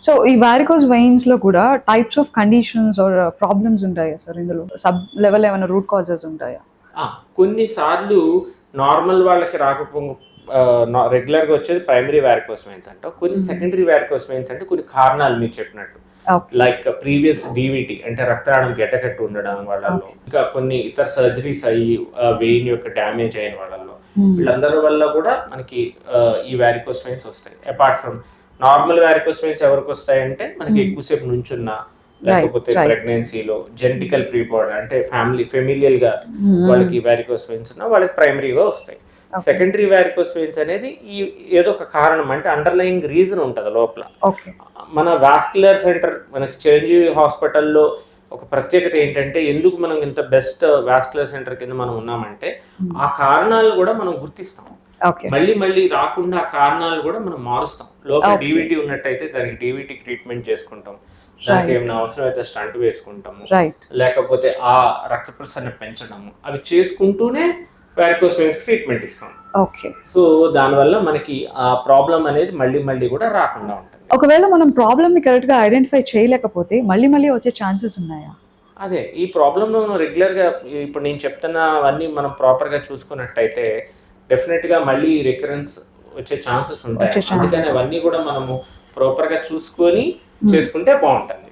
So ఈ varicose veins లో కూడా types of conditions or problems ఉంటాయా సార్? ఇందులో సబ్ లెవెల్ ఏమైనా రూట్ కాజెస్ ఉంటాయా? కొన్నిసార్లు నార్మల్ వాళ్ళకి రాకపో రెగ్యులర్గా వచ్చేది ప్రైమరీ వ్యారికోస్ వెయిన్స్ అంట. కొన్ని సెకండరీ వ్యారికోస్ వెయిన్స్ అంటే కొన్ని కారణాలు మీరు చెప్పినట్టు, లైక్ ప్రీవియస్ డీవీటీ అంటే రక్తనాళం గడ్డకట్టు ఉండడం వాళ్ళలో, ఇంకా కొన్ని ఇతర సర్జరీస్ అయ్యి వెయిన్ యొక్క డ్యామేజ్ అయిన వాళ్ళలో, వీళ్ళందరి వల్ల కూడా మనకి ఈ వ్యారికోస్ వెయిన్స్ వస్తాయి. Apart from normal varicose veins ఎవరికి వస్తాయంటే మనకి ఎక్కువసేపు నుంచున్న, లేకపోతే ప్రెగ్నెన్సీలో జెనెటికల్ ప్రీపోర్డ్ అంటే ఫెమిలియల్ గా వాళ్ళకి వ్యారికోస్ వెయిన్స్ ఉన్న వాళ్ళకి ప్రైమరీగా వస్తాయి. సెకండరీ వ్యారికోస్ వెయిన్స్ అనేది ఈ ఏదో ఒక కారణం అంటే అండర్లయింగ్ రీజన్ ఉంటుంది లోపల. మన వాస్కులర్ సెంటర్ మనకి చిరంజీవి హాస్పిటల్లో ఒక ప్రత్యేకత ఏంటంటే ఎందుకు మనం ఇంత బెస్ట్ వాస్కులర్ సెంటర్ కింద మనం ఉన్నామంటే ఆ కారణాలు కూడా మనం గుర్తిస్తాం. మళ్ళీ మళ్ళీ రాకుండా ఆ కారణాలు కూడా మనం మారుస్తాం. లోపల డీవీటీ ఉన్నట్టయితే దానికి డీవీటీ ట్రీట్మెంట్ చేసుకుంటాం, దానికి ఏమైనా అవసరం అయితే స్టంట్ వేసుకుంటాము, లేకపోతే ఆ రక్త ప్రసరణ పెంచడము, అవి చేసుకుంటూనే వారికోస్ వెయిన్స్ ట్రీట్మెంట్ ఇస్తాం. సో దానివల్ల మనకి ఆ ప్రాబ్లం అనేది మళ్ళీ మళ్ళీ కూడా రాకుండా ఉంటుంది. ఒకవేళ మనం ప్రాబ్లమ్ ని కరెక్ట్ గా ఐడెంటిఫై చేయలేకపోతే మళ్ళీ మళ్ళీ వచ్చే ఛాన్సెస్ ఉన్నాయా? అదే ఈ ప్రాబ్లమ్ మనం రెగ్యులర్ గా ఇప్పుడు నేను చెప్తున్నవన్నీ మనం ప్రాపర్ గా చూసుకున్నట్టయితే డెఫినెట్ గా మళ్ళీ రికరెన్స్ వచ్చే ఛాన్సెస్ ఉంటాయి. అందుకని అవన్నీ కూడా మనము ప్రాపర్ గా చూసుకొని చేసుకుంటే బాగుంటుంది.